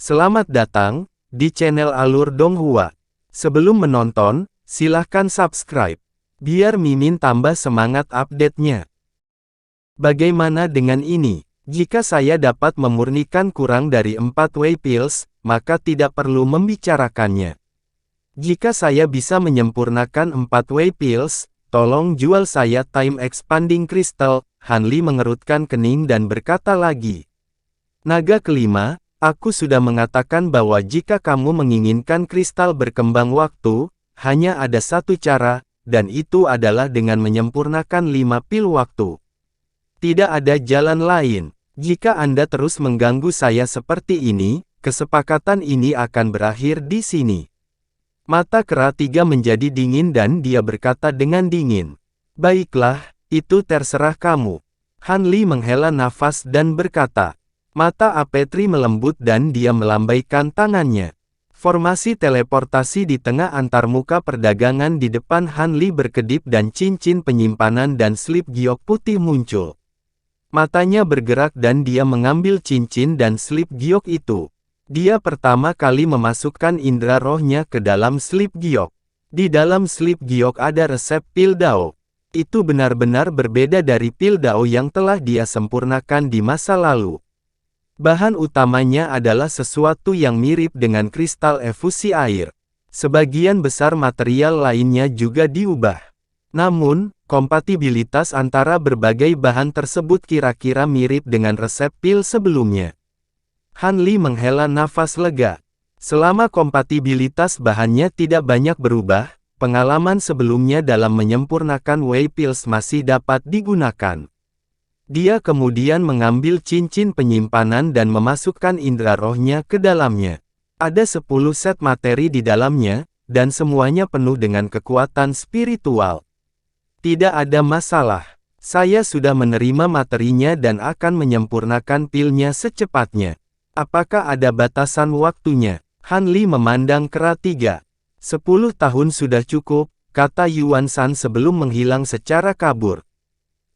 Selamat datang di channel Alur Donghua. Sebelum menonton, silahkan subscribe, biar Mimin tambah semangat update-nya. Bagaimana dengan ini? Jika saya dapat memurnikan kurang dari 4 whey pills, maka tidak perlu membicarakannya. Jika saya bisa menyempurnakan 4 whey pills, tolong jual saya time expanding crystal. Han Li mengerutkan kening dan berkata lagi. Naga kelima, aku sudah mengatakan bahwa jika kamu menginginkan kristal berkembang waktu, hanya ada satu cara, dan itu adalah dengan menyempurnakan 5 pil waktu. Tidak ada jalan lain. Jika Anda terus mengganggu saya seperti ini, kesepakatan ini akan berakhir di sini. Mata kera tiga menjadi dingin dan dia berkata dengan dingin. Baiklah, itu terserah kamu. Han Li menghela nafas dan berkata. Mata Apetri melembut dan dia melambaikan tangannya. Formasi teleportasi di tengah antarmuka perdagangan di depan Han Li berkedip dan cincin penyimpanan dan slip giok putih muncul. Matanya bergerak dan dia mengambil cincin dan slip giok itu. Dia pertama kali memasukkan indera rohnya ke dalam slip giok. Di dalam slip giok ada resep pil Dao. Itu benar-benar berbeda dari pil Dao yang telah dia sempurnakan di masa lalu. Bahan utamanya adalah sesuatu yang mirip dengan kristal efusi air. Sebagian besar material lainnya juga diubah. Namun, kompatibilitas antara berbagai bahan tersebut kira-kira mirip dengan resep pil sebelumnya. Han Li menghela nafas lega. Selama kompatibilitas bahannya tidak banyak berubah, pengalaman sebelumnya dalam menyempurnakan whey pills masih dapat digunakan. Dia kemudian mengambil cincin penyimpanan dan memasukkan indera rohnya ke dalamnya. Ada 10 set materi di dalamnya, dan semuanya penuh dengan kekuatan spiritual. Tidak ada masalah. Saya sudah menerima materinya dan akan menyempurnakan pilnya secepatnya. Apakah ada batasan waktunya? Han Li memandang kera tiga. 10 tahun sudah cukup, kata Yuan Shan sebelum menghilang secara kabur.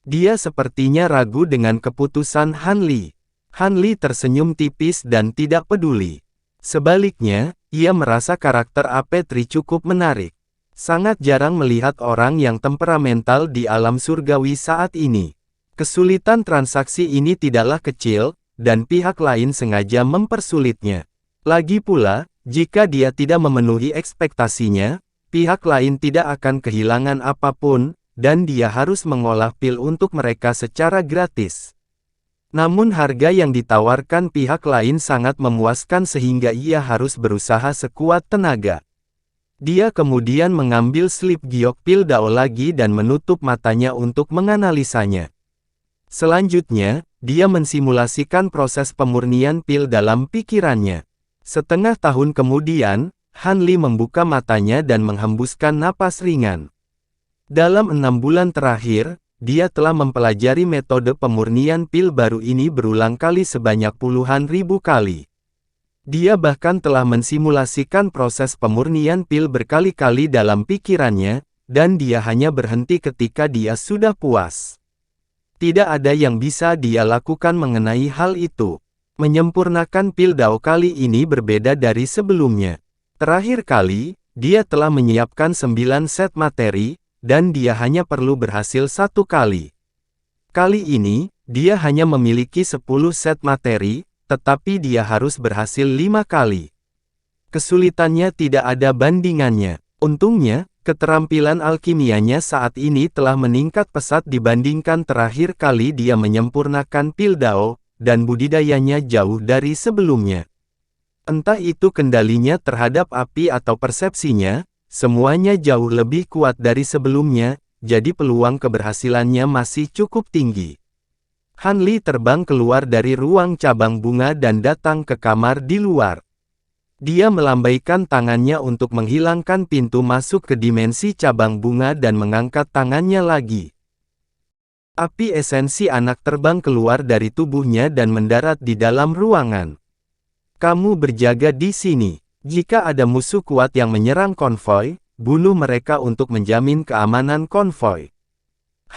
Dia sepertinya ragu dengan keputusan Han Li. Han Li tersenyum tipis dan tidak peduli. Sebaliknya, ia merasa karakter Apetri cukup menarik. Sangat jarang melihat orang yang temperamental di alam surgawi saat ini. Kesulitan transaksi ini tidaklah kecil, dan pihak lain sengaja mempersulitnya. Lagi pula, jika dia tidak memenuhi ekspektasinya, pihak lain tidak akan kehilangan apapun, dan dia harus mengolah pil untuk mereka secara gratis. Namun harga yang ditawarkan pihak lain sangat memuaskan sehingga ia harus berusaha sekuat tenaga. Dia kemudian mengambil slip giok pil Dao lagi dan menutup matanya untuk menganalisanya. Selanjutnya, dia mensimulasikan proses pemurnian pil dalam pikirannya. Setengah tahun kemudian, Han Li membuka matanya dan menghembuskan napas ringan. Dalam 6 bulan terakhir, dia telah mempelajari metode pemurnian pil baru ini berulang kali sebanyak puluhan ribu kali. Dia bahkan telah mensimulasikan proses pemurnian pil berkali-kali dalam pikirannya, dan dia hanya berhenti ketika dia sudah puas. Tidak ada yang bisa dia lakukan mengenai hal itu. Menyempurnakan pil Dao kali ini berbeda dari sebelumnya. Terakhir kali, dia telah menyiapkan 9 set materi, dan dia hanya perlu berhasil 1 kali. Kali ini, dia hanya memiliki 10 set materi, tetapi dia harus berhasil 5 kali. Kesulitannya tidak ada bandingannya. Untungnya, keterampilan alkimianya saat ini telah meningkat pesat dibandingkan terakhir kali dia menyempurnakan pil Dao, dan budidayanya jauh dari sebelumnya. Entah itu kendalinya terhadap api atau persepsinya, semuanya jauh lebih kuat dari sebelumnya, jadi peluang keberhasilannya masih cukup tinggi. Han Li terbang keluar dari ruang cabang bunga dan datang ke kamar di luar. Dia melambaikan tangannya untuk menghilangkan pintu masuk ke dimensi cabang bunga dan mengangkat tangannya lagi. Api esensi anak terbang keluar dari tubuhnya dan mendarat di dalam ruangan. Kamu berjaga di sini. Jika ada musuh kuat yang menyerang konvoi, bunuh mereka untuk menjamin keamanan konvoi.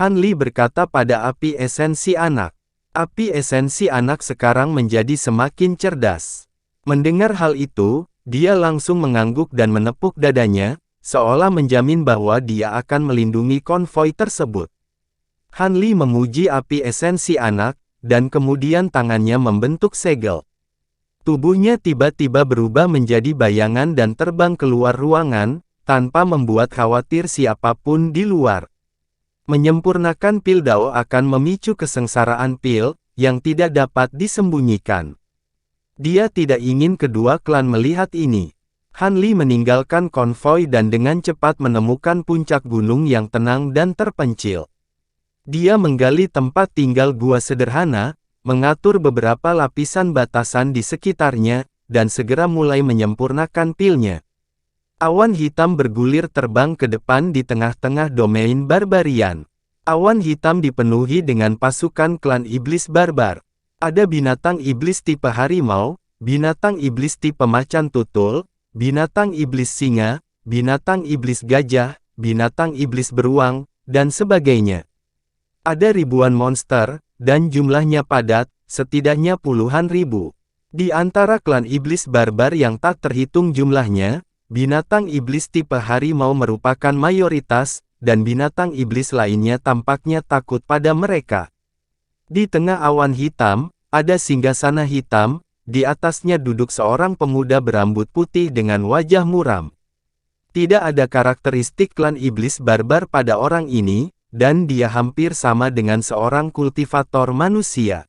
Han Li berkata pada api esensi anak. Api esensi anak sekarang menjadi semakin cerdas. Mendengar hal itu, dia langsung mengangguk dan menepuk dadanya, seolah menjamin bahwa dia akan melindungi konvoi tersebut. Han Li memuji api esensi anak, dan kemudian tangannya membentuk segel. Tubuhnya tiba-tiba berubah menjadi bayangan dan terbang keluar ruangan, tanpa membuat khawatir siapapun di luar. Menyempurnakan pil Dao akan memicu kesengsaraan pil, yang tidak dapat disembunyikan. Dia tidak ingin kedua klan melihat ini. Han Li meninggalkan konvoi dan dengan cepat menemukan puncak gunung yang tenang dan terpencil. Dia menggali tempat tinggal gua sederhana, mengatur beberapa lapisan batasan di sekitarnya, dan segera mulai menyempurnakan pilnya. Awan hitam bergulir terbang ke depan di tengah-tengah domain barbarian. Awan hitam dipenuhi dengan pasukan klan iblis barbar. Ada binatang iblis tipe harimau, binatang iblis tipe macan tutul, binatang iblis singa, binatang iblis gajah, binatang iblis beruang, dan sebagainya. Ada ribuan monster, dan jumlahnya padat, setidaknya puluhan ribu. Di antara klan iblis barbar yang tak terhitung jumlahnya, binatang iblis tipe harimau merupakan mayoritas, dan binatang iblis lainnya tampaknya takut pada mereka. Di tengah awan hitam, ada singgasana hitam, di atasnya duduk seorang pemuda berambut putih dengan wajah muram. Tidak ada karakteristik klan iblis barbar pada orang ini, dan dia hampir sama dengan seorang kultivator manusia.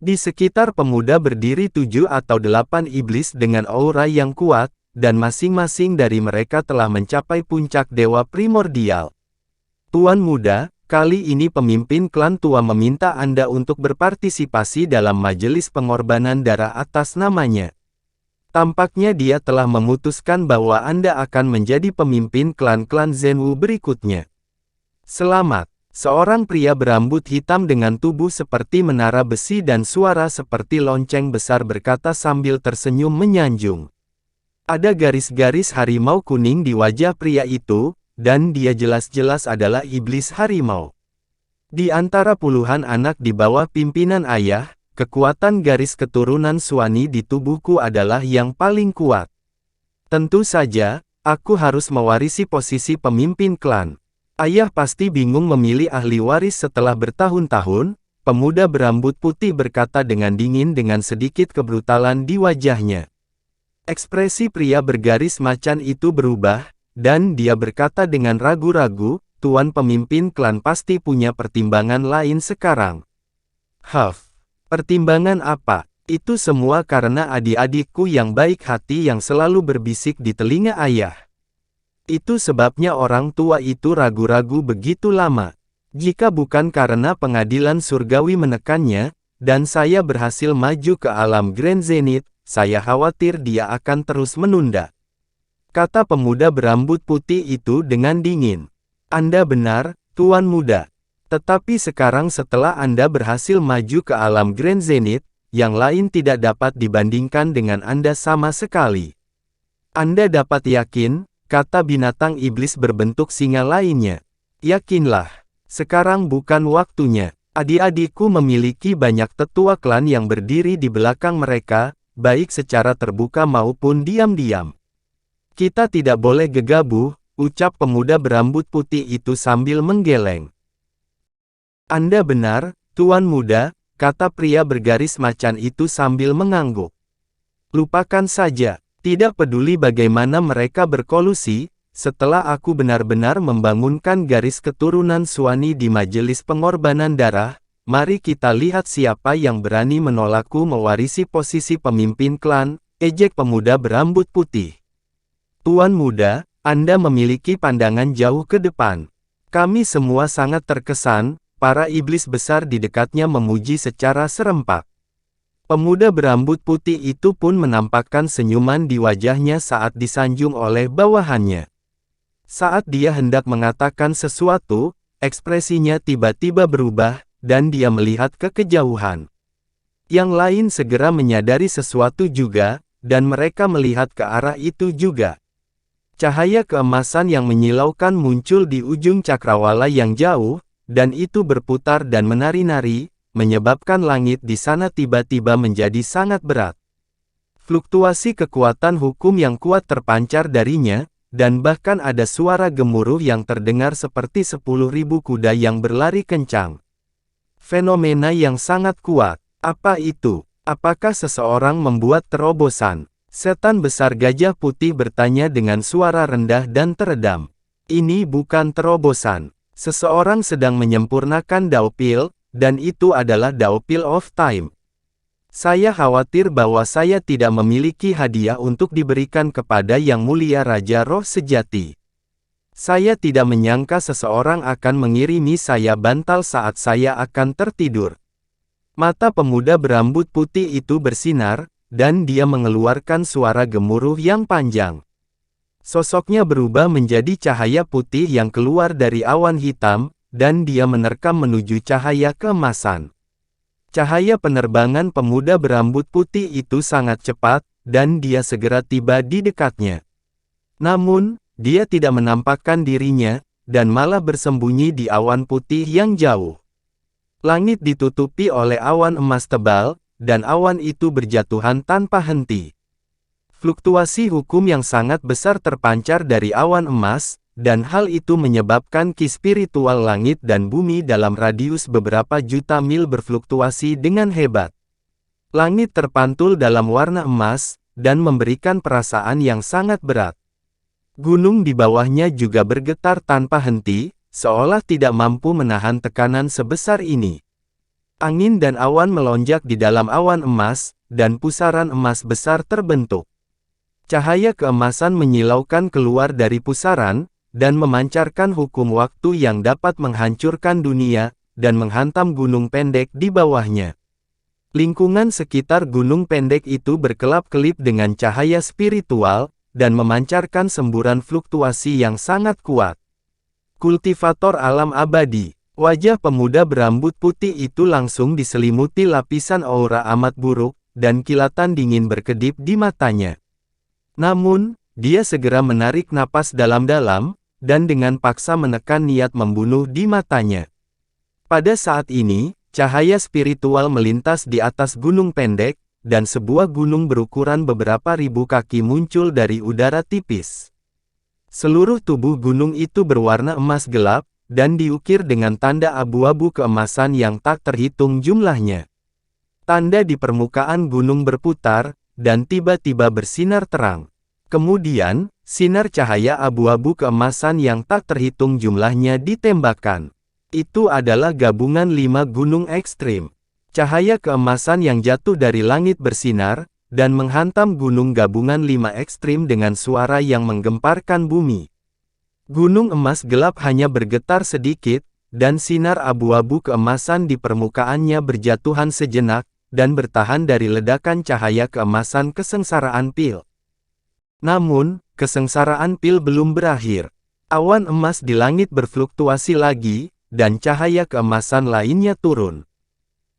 Di sekitar pemuda berdiri 7 atau 8 iblis dengan aura yang kuat, dan masing-masing dari mereka telah mencapai puncak dewa primordial. Tuan muda, kali ini pemimpin klan tua meminta Anda untuk berpartisipasi dalam majelis pengorbanan darah atas namanya. Tampaknya dia telah memutuskan bahwa Anda akan menjadi pemimpin klan-klan Zhenwu berikutnya. Selamat, seorang pria berambut hitam dengan tubuh seperti menara besi dan suara seperti lonceng besar berkata sambil tersenyum menyanjung. Ada garis-garis harimau kuning di wajah pria itu, dan dia jelas-jelas adalah iblis harimau. Di antara puluhan anak di bawah pimpinan ayah, kekuatan garis keturunan Suani di tubuhku adalah yang paling kuat. Tentu saja, aku harus mewarisi posisi pemimpin klan. Ayah pasti bingung memilih ahli waris setelah bertahun-tahun, pemuda berambut putih berkata dengan dingin dengan sedikit kebrutalan di wajahnya. Ekspresi pria bergaris macan itu berubah, dan dia berkata dengan ragu-ragu, Tuan pemimpin klan pasti punya pertimbangan lain sekarang. Pertimbangan apa? Itu semua karena adik-adikku yang baik hati yang selalu berbisik di telinga ayah. Itu sebabnya orang tua itu ragu-ragu begitu lama. Jika bukan karena pengadilan surgawi menekannya, dan saya berhasil maju ke alam Grand Zenith, saya khawatir dia akan terus menunda. Kata pemuda berambut putih itu dengan dingin. Anda benar, Tuan Muda. Tetapi sekarang setelah Anda berhasil maju ke alam Grand Zenith, yang lain tidak dapat dibandingkan dengan Anda sama sekali. Anda dapat yakin, kata binatang iblis berbentuk singa lainnya. Yakinlah, sekarang bukan waktunya. Adik-adikku memiliki banyak tetua klan yang berdiri di belakang mereka, baik secara terbuka maupun diam-diam. Kita tidak boleh gegabah, ucap pemuda berambut putih itu sambil menggeleng. Anda benar, Tuan Muda, kata pria bergaris macan itu sambil mengangguk. Lupakan saja, tidak peduli bagaimana mereka berkolusi, setelah aku benar-benar membangunkan garis keturunan Suani di majelis pengorbanan darah, mari kita lihat siapa yang berani menolakku mewarisi posisi pemimpin klan, ejek pemuda berambut putih. Tuan Muda, Anda memiliki pandangan jauh ke depan. Kami semua sangat terkesan, para iblis besar di dekatnya memuji secara serempak. Pemuda berambut putih itu pun menampakkan senyuman di wajahnya saat disanjung oleh bawahannya. Saat dia hendak mengatakan sesuatu, ekspresinya tiba-tiba berubah, dan dia melihat ke kejauhan. Yang lain segera menyadari sesuatu juga, dan mereka melihat ke arah itu juga. Cahaya keemasan yang menyilaukan muncul di ujung cakrawala yang jauh, dan itu berputar dan menari-nari, menyebabkan langit di sana tiba-tiba menjadi sangat berat. Fluktuasi kekuatan hukum yang kuat terpancar darinya, dan bahkan ada suara gemuruh yang terdengar seperti 10.000 kuda yang berlari kencang. Fenomena yang sangat kuat. Apa itu? Apakah seseorang membuat terobosan? Setan besar gajah putih bertanya dengan suara rendah dan teredam. Ini bukan terobosan. Seseorang sedang menyempurnakan Daupil, dan itu adalah Daupil of Time. Saya khawatir bahwa saya tidak memiliki hadiah untuk diberikan kepada Yang Mulia Raja Roh Sejati. Saya tidak menyangka seseorang akan mengirimi saya bantal saat saya akan tertidur. Mata pemuda berambut putih itu bersinar, dan dia mengeluarkan suara gemuruh yang panjang. Sosoknya berubah menjadi cahaya putih yang keluar dari awan hitam, dan dia menerkam menuju cahaya keemasan. Cahaya penerbangan pemuda berambut putih itu sangat cepat, dan dia segera tiba di dekatnya. Namun, dia tidak menampakkan dirinya, dan malah bersembunyi di awan putih yang jauh. Langit ditutupi oleh awan emas tebal, dan awan itu berjatuhan tanpa henti. Fluktuasi hukum yang sangat besar terpancar dari awan emas, dan hal itu menyebabkan ki spiritual langit dan bumi dalam radius beberapa juta mil berfluktuasi dengan hebat. Langit terpantul dalam warna emas, dan memberikan perasaan yang sangat berat. Gunung di bawahnya juga bergetar tanpa henti, seolah tidak mampu menahan tekanan sebesar ini. Angin dan awan melonjak di dalam awan emas, dan pusaran emas besar terbentuk. Cahaya keemasan menyilaukan keluar dari pusaran, dan memancarkan hukum waktu yang dapat menghancurkan dunia, dan menghantam gunung pendek di bawahnya. Lingkungan sekitar gunung pendek itu berkelap-kelip dengan cahaya spiritual, dan memancarkan semburan fluktuasi yang sangat kuat. Kultivator alam abadi. Wajah pemuda berambut putih itu langsung diselimuti lapisan aura amat buruk, dan kilatan dingin berkedip di matanya. Namun, dia segera menarik napas dalam-dalam, dan dengan paksa menekan niat membunuh di matanya. Pada saat ini, cahaya spiritual melintas di atas gunung pendek, dan sebuah gunung berukuran beberapa ribu kaki muncul dari udara tipis. Seluruh tubuh gunung itu berwarna emas gelap, dan diukir dengan tanda abu-abu keemasan yang tak terhitung jumlahnya. Tanda di permukaan gunung berputar, dan tiba-tiba bersinar terang. Kemudian, sinar cahaya abu-abu keemasan yang tak terhitung jumlahnya ditembakkan. Itu adalah gabungan 5 gunung ekstrim. Cahaya keemasan yang jatuh dari langit bersinar, dan menghantam gunung gabungan 5 ekstrim dengan suara yang menggemparkan bumi. Gunung emas gelap hanya bergetar sedikit, dan sinar abu-abu keemasan di permukaannya berjatuhan sejenak, dan bertahan dari ledakan cahaya keemasan kesengsaraan pil. Namun, kesengsaraan pil belum berakhir. Awan emas di langit berfluktuasi lagi, dan cahaya keemasan lainnya turun.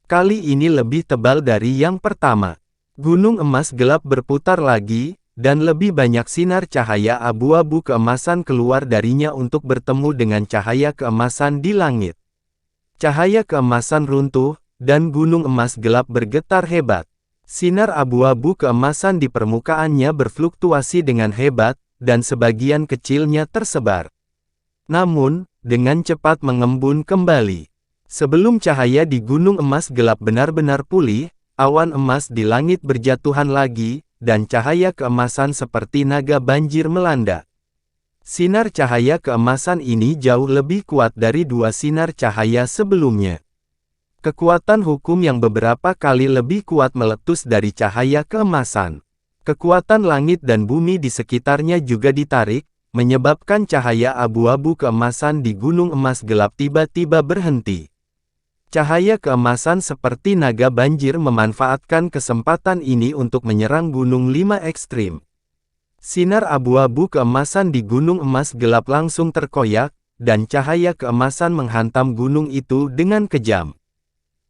Kali ini lebih tebal dari yang pertama. Gunung emas gelap berputar lagi, dan lebih banyak sinar cahaya abu-abu keemasan keluar darinya untuk bertemu dengan cahaya keemasan di langit. Cahaya keemasan runtuh, dan gunung emas gelap bergetar hebat. Sinar abu-abu keemasan di permukaannya berfluktuasi dengan hebat, dan sebagian kecilnya tersebar. Namun, dengan cepat mengembun kembali. Sebelum cahaya di gunung emas gelap benar-benar pulih, awan emas di langit berjatuhan lagi, dan cahaya keemasan seperti naga banjir melanda. Sinar cahaya keemasan ini jauh lebih kuat dari 2 sinar cahaya sebelumnya. Kekuatan hukum yang beberapa kali lebih kuat meletus dari cahaya keemasan. Kekuatan langit dan bumi di sekitarnya juga ditarik, menyebabkan cahaya abu-abu keemasan di gunung emas gelap tiba-tiba berhenti. Cahaya keemasan seperti naga banjir memanfaatkan kesempatan ini untuk menyerang gunung 5 ekstrim. Sinar abu-abu keemasan di gunung emas gelap langsung terkoyak, dan cahaya keemasan menghantam gunung itu dengan kejam.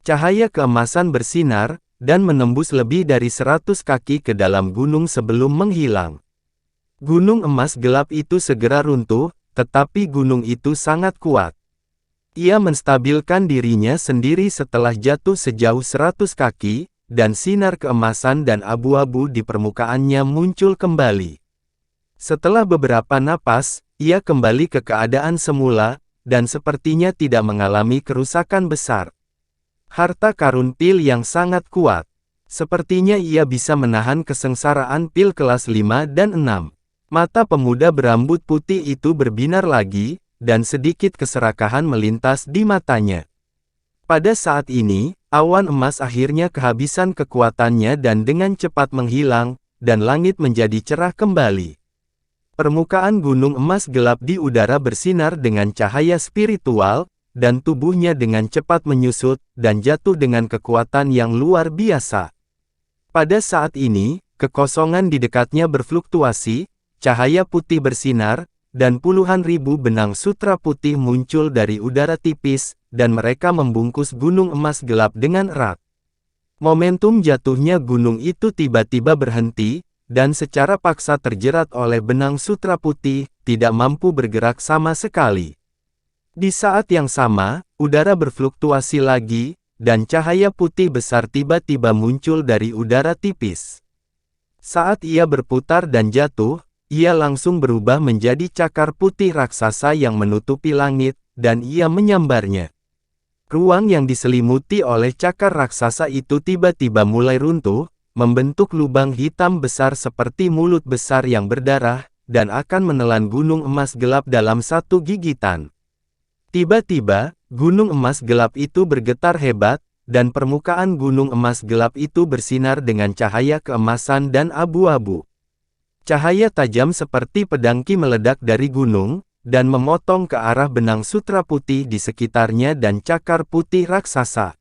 Cahaya keemasan bersinar, dan menembus lebih dari 100 kaki ke dalam gunung sebelum menghilang. Gunung emas gelap itu segera runtuh, tetapi gunung itu sangat kuat. Ia menstabilkan dirinya sendiri setelah jatuh sejauh 100 kaki, dan sinar keemasan dan abu-abu di permukaannya muncul kembali. Setelah beberapa napas, ia kembali ke keadaan semula, dan sepertinya tidak mengalami kerusakan besar. Harta karun pil yang sangat kuat. Sepertinya ia bisa menahan kesengsaraan pil kelas 5 dan 6. Mata pemuda berambut putih itu berbinar lagi, dan sedikit keserakahan melintas di matanya. Pada saat ini, awan emas akhirnya kehabisan kekuatannya dan dengan cepat menghilang, dan langit menjadi cerah kembali. Permukaan gunung emas gelap di udara bersinar dengan cahaya spiritual, dan tubuhnya dengan cepat menyusut, dan jatuh dengan kekuatan yang luar biasa. Pada saat ini, kekosongan di dekatnya berfluktuasi, cahaya putih bersinar, dan puluhan ribu benang sutra putih muncul dari udara tipis, dan mereka membungkus gunung emas gelap dengan erat. Momentum jatuhnya gunung itu tiba-tiba berhenti, dan secara paksa terjerat oleh benang sutra putih, tidak mampu bergerak sama sekali. Di saat yang sama, udara berfluktuasi lagi, dan cahaya putih besar tiba-tiba muncul dari udara tipis. Saat ia berputar dan jatuh, ia langsung berubah menjadi cakar putih raksasa yang menutupi langit, dan ia menyambarnya. Ruang yang diselimuti oleh cakar raksasa itu tiba-tiba mulai runtuh, membentuk lubang hitam besar seperti mulut besar yang berdarah, dan akan menelan gunung emas gelap dalam satu gigitan. Tiba-tiba, gunung emas gelap itu bergetar hebat, dan permukaan gunung emas gelap itu bersinar dengan cahaya keemasan dan abu-abu. Cahaya tajam seperti pedangki meledak dari gunung, dan memotong ke arah benang sutra putih di sekitarnya dan cakar putih raksasa.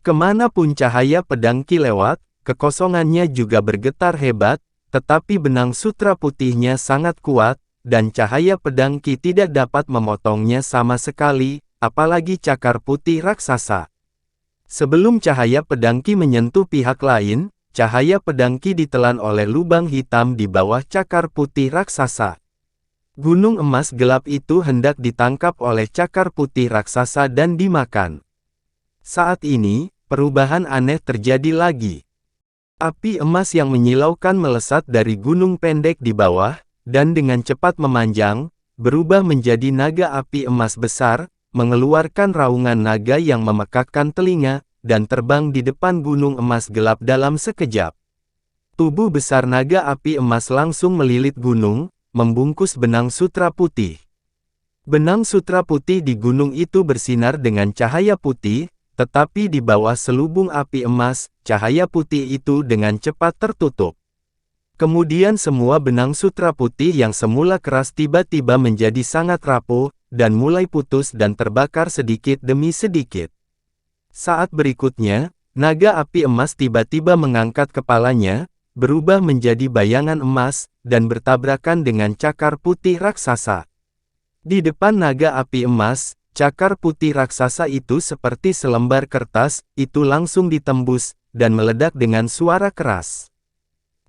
Kemanapun cahaya pedangki lewat, kekosongannya juga bergetar hebat, tetapi benang sutra putihnya sangat kuat, dan cahaya pedangki tidak dapat memotongnya sama sekali, apalagi cakar putih raksasa. Sebelum cahaya pedangki menyentuh pihak lain, cahaya pedangki ditelan oleh lubang hitam di bawah cakar putih raksasa. Gunung emas gelap itu hendak ditangkap oleh cakar putih raksasa dan dimakan. Saat ini, perubahan aneh terjadi lagi. Api emas yang menyilaukan melesat dari gunung pendek di bawah, dan dengan cepat memanjang, berubah menjadi naga api emas besar, mengeluarkan raungan naga yang memekakkan telinga, dan terbang di depan gunung emas gelap dalam sekejap. Tubuh besar naga api emas langsung melilit gunung, membungkus benang sutra putih. Benang sutra putih di gunung itu bersinar dengan cahaya putih, tetapi di bawah selubung api emas, cahaya putih itu dengan cepat tertutup. Kemudian semua benang sutra putih yang semula keras tiba-tiba menjadi sangat rapuh, dan mulai putus dan terbakar sedikit demi sedikit. Saat berikutnya, naga api emas tiba-tiba mengangkat kepalanya, berubah menjadi bayangan emas, dan bertabrakan dengan cakar putih raksasa. Di depan naga api emas, cakar putih raksasa itu seperti selembar kertas, itu langsung ditembus, dan meledak dengan suara keras.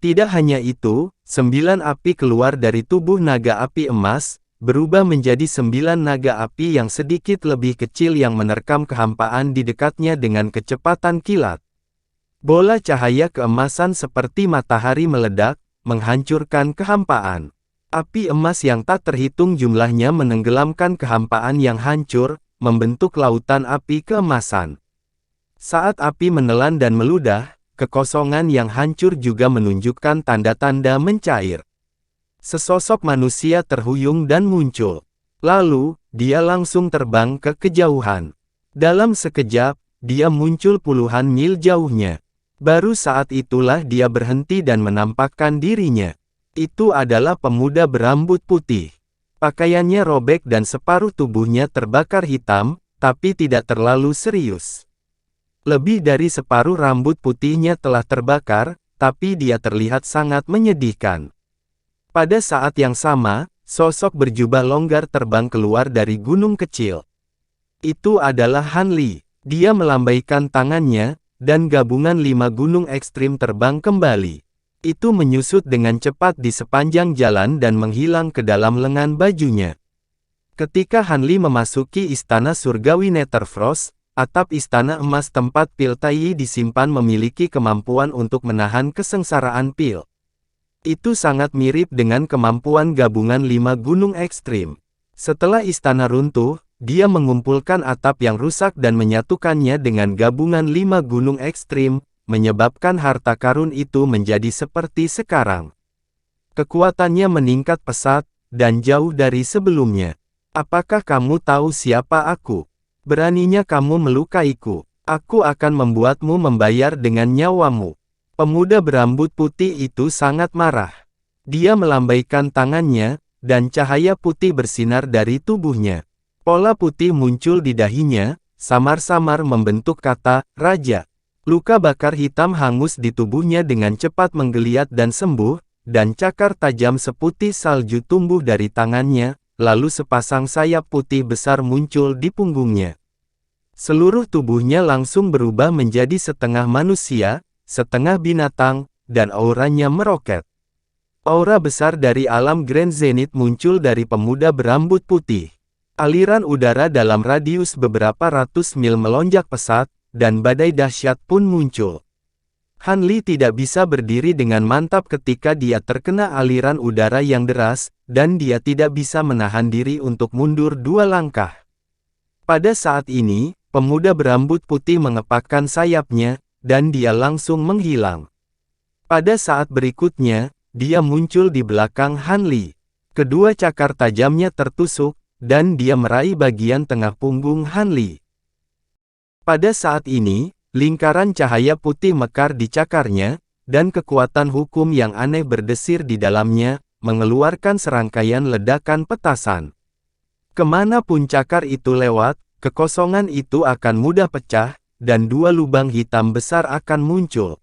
Tidak hanya itu, 9 api keluar dari tubuh naga api emas, berubah menjadi 9 naga api yang sedikit lebih kecil yang menerkam kehampaan di dekatnya dengan kecepatan kilat. Bola cahaya keemasan seperti matahari meledak, menghancurkan kehampaan. Api emas yang tak terhitung jumlahnya menenggelamkan kehampaan yang hancur, membentuk lautan api keemasan. Saat api menelan dan meludah, kekosongan yang hancur juga menunjukkan tanda-tanda mencair. Sesosok manusia terhuyung dan muncul. Lalu, dia langsung terbang ke kejauhan. Dalam sekejap, dia muncul puluhan mil jauhnya. Baru saat itulah dia berhenti dan menampakkan dirinya. Itu adalah pemuda berambut putih. Pakaiannya robek dan separuh tubuhnya terbakar hitam, tapi tidak terlalu serius. Lebih dari separuh rambut putihnya telah terbakar, tapi dia terlihat sangat menyedihkan. Pada saat yang sama, sosok berjubah longgar terbang keluar dari gunung kecil. Itu adalah Han Li. Dia melambaikan tangannya, dan gabungan 5 gunung ekstrim terbang kembali. Itu menyusut dengan cepat di sepanjang jalan dan menghilang ke dalam lengan bajunya. Ketika Han Li memasuki istana surgawi Netherfrost, atap istana emas tempat pil Taiyi disimpan memiliki kemampuan untuk menahan kesengsaraan pil. Itu sangat mirip dengan kemampuan gabungan 5 gunung ekstrim. Setelah istana runtuh, dia mengumpulkan atap yang rusak dan menyatukannya dengan gabungan 5 gunung ekstrim, menyebabkan harta karun itu menjadi seperti sekarang. Kekuatannya meningkat pesat, dan jauh dari sebelumnya. Apakah kamu tahu siapa aku? Beraninya kamu melukaiku. Aku akan membuatmu membayar dengan nyawamu. Pemuda berambut putih itu sangat marah. Dia melambaikan tangannya, dan cahaya putih bersinar dari tubuhnya. Pola putih muncul di dahinya, samar-samar membentuk kata, Raja. Luka bakar hitam hangus di tubuhnya dengan cepat menggeliat dan sembuh, dan cakar tajam seputih salju tumbuh dari tangannya, lalu sepasang sayap putih besar muncul di punggungnya. Seluruh tubuhnya langsung berubah menjadi setengah manusia, setengah binatang, dan auranya meroket. Aura besar dari alam Grand Zenith muncul dari pemuda berambut putih. Aliran udara dalam radius beberapa ratus mil melonjak pesat, dan badai dahsyat pun muncul. Han Li tidak bisa berdiri dengan mantap ketika dia terkena aliran udara yang deras, dan dia tidak bisa menahan diri untuk mundur 2 langkah. Pada saat ini, pemuda berambut putih mengepakkan sayapnya, dan dia langsung menghilang. Pada saat berikutnya, dia muncul di belakang Han Li. Kedua cakar tajamnya tertusuk, dan dia meraih bagian tengah punggung Han Li. Pada saat ini, lingkaran cahaya putih mekar di cakarnya, dan kekuatan hukum yang aneh berdesir di dalamnya, mengeluarkan serangkaian ledakan petasan. Kemanapun cakar itu lewat, kekosongan itu akan mudah pecah, dan 2 lubang hitam besar akan muncul.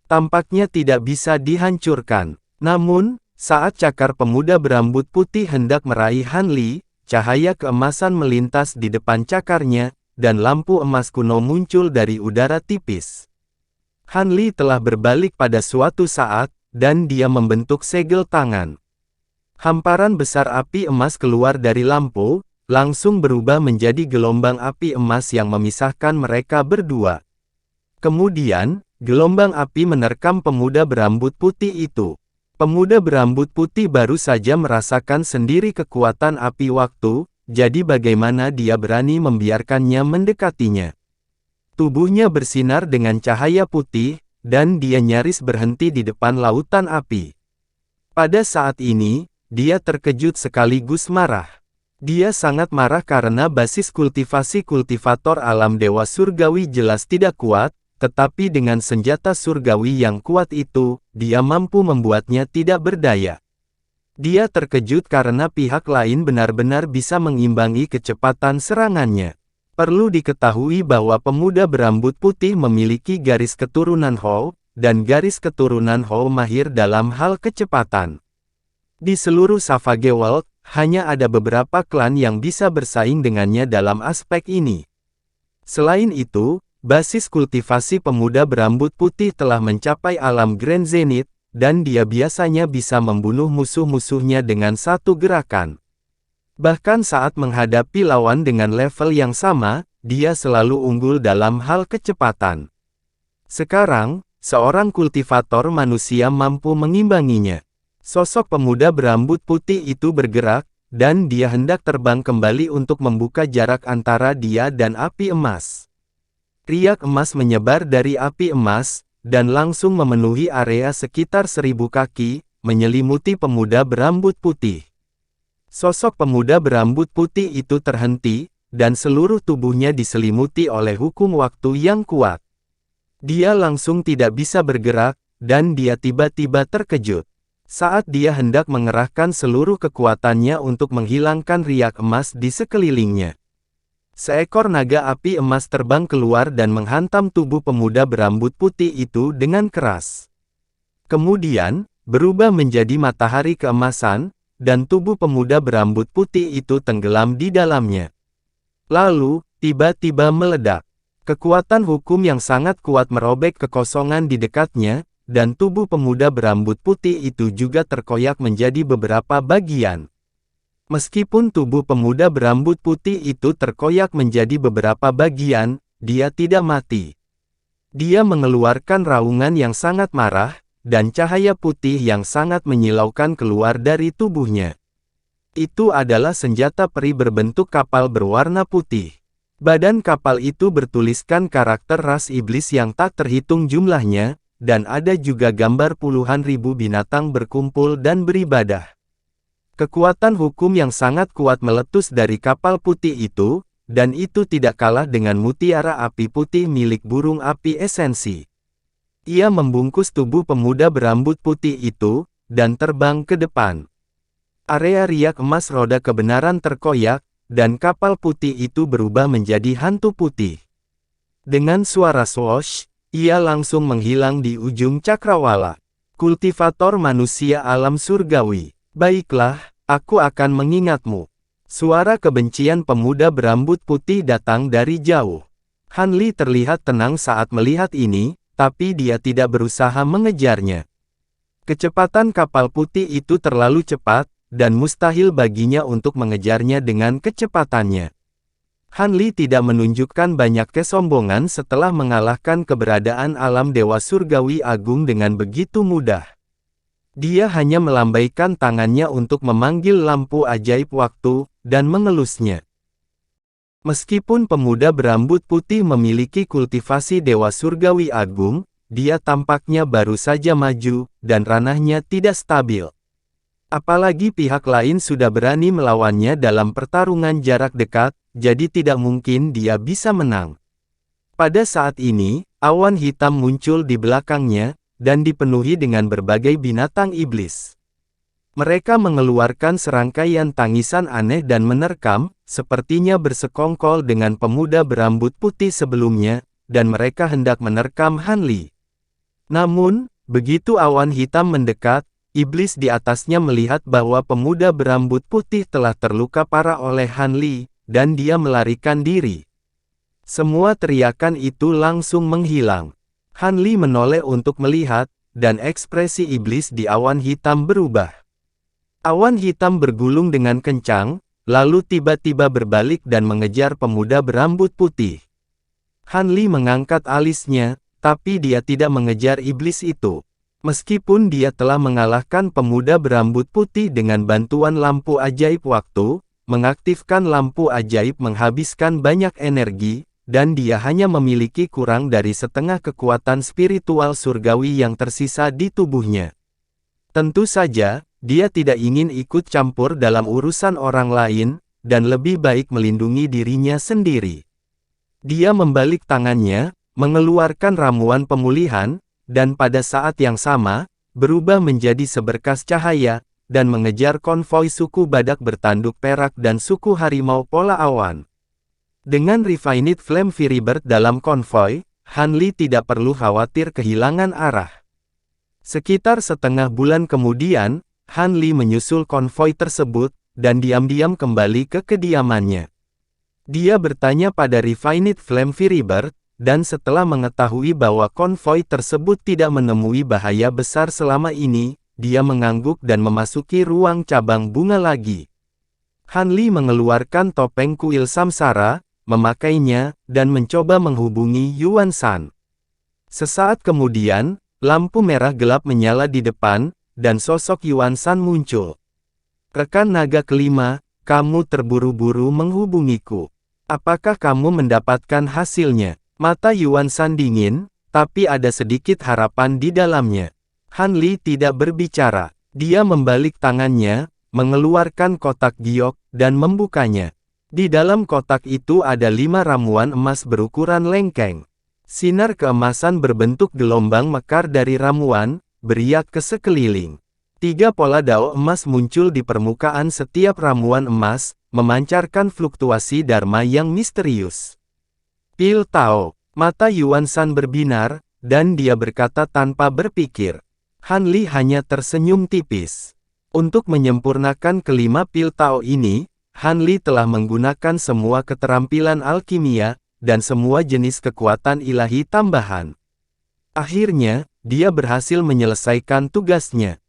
Tampaknya tidak bisa dihancurkan. Namun, saat cakar pemuda berambut putih hendak meraih Han Li, cahaya keemasan melintas di depan cakarnya, dan lampu emas kuno muncul dari udara tipis. Han Li telah berbalik pada suatu saat, dan dia membentuk segel tangan. Hamparan besar api emas keluar dari lampu, langsung berubah menjadi gelombang api emas yang memisahkan mereka berdua. Kemudian, gelombang api menerkam pemuda berambut putih itu. Pemuda berambut putih baru saja merasakan sendiri kekuatan api waktu, jadi bagaimana dia berani membiarkannya mendekatinya. Tubuhnya bersinar dengan cahaya putih, dan dia nyaris berhenti di depan lautan api. Pada saat ini, dia terkejut sekaligus marah. Dia sangat marah karena basis kultivasi kultivator alam Dewa Surgawi jelas tidak kuat, tetapi dengan senjata surgawi yang kuat itu, dia mampu membuatnya tidak berdaya. Dia terkejut karena pihak lain benar-benar bisa mengimbangi kecepatan serangannya. Perlu diketahui bahwa pemuda berambut putih memiliki garis keturunan Hou, dan garis keturunan Hou mahir dalam hal kecepatan. Di seluruh Savage World, hanya ada beberapa klan yang bisa bersaing dengannya dalam aspek ini. Selain itu, basis kultivasi pemuda berambut putih telah mencapai alam Grand Zenith, dan dia biasanya bisa membunuh musuh-musuhnya dengan satu gerakan. Bahkan saat menghadapi lawan dengan level yang sama, dia selalu unggul dalam hal kecepatan. Sekarang, seorang kultivator manusia mampu mengimbanginya. Sosok pemuda berambut putih itu bergerak, dan dia hendak terbang kembali untuk membuka jarak antara dia dan api emas. Riak emas menyebar dari api emas, dan langsung memenuhi area sekitar 1000 kaki, menyelimuti pemuda berambut putih. Sosok pemuda berambut putih itu terhenti, dan seluruh tubuhnya diselimuti oleh hukum waktu yang kuat. Dia langsung tidak bisa bergerak, dan dia tiba-tiba terkejut. Saat dia hendak mengerahkan seluruh kekuatannya untuk menghilangkan riak emas di sekelilingnya. Seekor naga api emas terbang keluar dan menghantam tubuh pemuda berambut putih itu dengan keras. Kemudian, berubah menjadi matahari keemasan, dan tubuh pemuda berambut putih itu tenggelam di dalamnya. Lalu, tiba-tiba meledak. Kekuatan hukum yang sangat kuat merobek kekosongan di dekatnya, dan tubuh pemuda berambut putih itu juga terkoyak menjadi beberapa bagian. Meskipun tubuh pemuda berambut putih itu terkoyak menjadi beberapa bagian, dia tidak mati. Dia mengeluarkan raungan yang sangat marah, dan cahaya putih yang sangat menyilaukan keluar dari tubuhnya. Itu adalah senjata peri berbentuk kapal berwarna putih. Badan kapal itu bertuliskan karakter ras iblis yang tak terhitung jumlahnya, dan ada juga gambar puluhan ribu binatang berkumpul dan beribadah. Kekuatan hukum yang sangat kuat meletus dari kapal putih itu, dan itu tidak kalah dengan mutiara api putih milik burung api esensi. Ia membungkus tubuh pemuda berambut putih itu, dan terbang ke depan. Area riak emas roda kebenaran terkoyak, dan kapal putih itu berubah menjadi hantu putih. Dengan suara swoosh, ia langsung menghilang di ujung cakrawala. Kultivator manusia alam surgawi. Baiklah, aku akan mengingatmu. Suara kebencian pemuda berambut putih datang dari jauh. Han Li terlihat tenang saat melihat ini, tapi dia tidak berusaha mengejarnya. Kecepatan kapal putih itu terlalu cepat, dan mustahil baginya untuk mengejarnya dengan kecepatannya. Han Li tidak menunjukkan banyak kesombongan setelah mengalahkan keberadaan alam dewa surgawi agung dengan begitu mudah. Dia hanya melambaikan tangannya untuk memanggil lampu ajaib waktu, dan mengelusnya. Meskipun pemuda berambut putih memiliki kultivasi dewa surgawi agung, dia tampaknya baru saja maju, dan ranahnya tidak stabil. Apalagi pihak lain sudah berani melawannya dalam pertarungan jarak dekat, jadi tidak mungkin dia bisa menang. Pada saat ini, awan hitam muncul di belakangnya, dan dipenuhi dengan berbagai binatang iblis. Mereka mengeluarkan serangkaian tangisan aneh dan menerkam, sepertinya bersekongkol dengan pemuda berambut putih sebelumnya, dan mereka hendak menerkam Han Li. Namun, begitu awan hitam mendekat, iblis di atasnya melihat bahwa pemuda berambut putih telah terluka parah oleh Han Li, dan dia melarikan diri. Semua teriakan itu langsung menghilang. Han Li menoleh untuk melihat, dan ekspresi iblis di awan hitam berubah. Awan hitam bergulung dengan kencang, lalu tiba-tiba berbalik dan mengejar pemuda berambut putih. Han Li mengangkat alisnya, tapi dia tidak mengejar iblis itu. Meskipun dia telah mengalahkan pemuda berambut putih dengan bantuan lampu ajaib waktu, mengaktifkan lampu ajaib menghabiskan banyak energi, dan dia hanya memiliki kurang dari setengah kekuatan spiritual surgawi yang tersisa di tubuhnya. Tentu saja, dia tidak ingin ikut campur dalam urusan orang lain, dan lebih baik melindungi dirinya sendiri. Dia membalik tangannya, mengeluarkan ramuan pemulihan, dan pada saat yang sama, berubah menjadi seberkas cahaya, dan mengejar konvoi suku badak bertanduk perak dan suku harimau pola awan. Dengan Refined Flame Firibird dalam konvoi, Han Li tidak perlu khawatir kehilangan arah. Sekitar setengah bulan kemudian, Han Li menyusul konvoi tersebut, dan diam-diam kembali ke kediamannya. Dia bertanya pada Refined Flame Firibird, dan setelah mengetahui bahwa konvoi tersebut tidak menemui bahaya besar selama ini, dia mengangguk dan memasuki ruang cabang bunga lagi. Han Li mengeluarkan topeng kuil samsara, memakainya, dan mencoba menghubungi Yuan Shan. Sesaat kemudian, lampu merah gelap menyala di depan, dan sosok Yuan Shan muncul. Rekan naga kelima, kamu terburu-buru menghubungiku. Apakah kamu mendapatkan hasilnya? Mata Yuan Shan dingin, tapi ada sedikit harapan di dalamnya. Han Li tidak berbicara. Dia membalik tangannya, mengeluarkan kotak giok, dan membukanya. Di dalam kotak itu ada 5 ramuan emas berukuran lengkeng. Sinar keemasan berbentuk gelombang mekar dari ramuan, beriak ke sekeliling. 3 pola dao emas muncul di permukaan setiap ramuan emas, memancarkan fluktuasi dharma yang misterius. Pil Tao, mata Yuan Shan berbinar, dan dia berkata tanpa berpikir. Han Li hanya tersenyum tipis. Untuk menyempurnakan kelima pil Tao ini, Han Li telah menggunakan semua keterampilan alkimia, dan semua jenis kekuatan ilahi tambahan. Akhirnya, dia berhasil menyelesaikan tugasnya.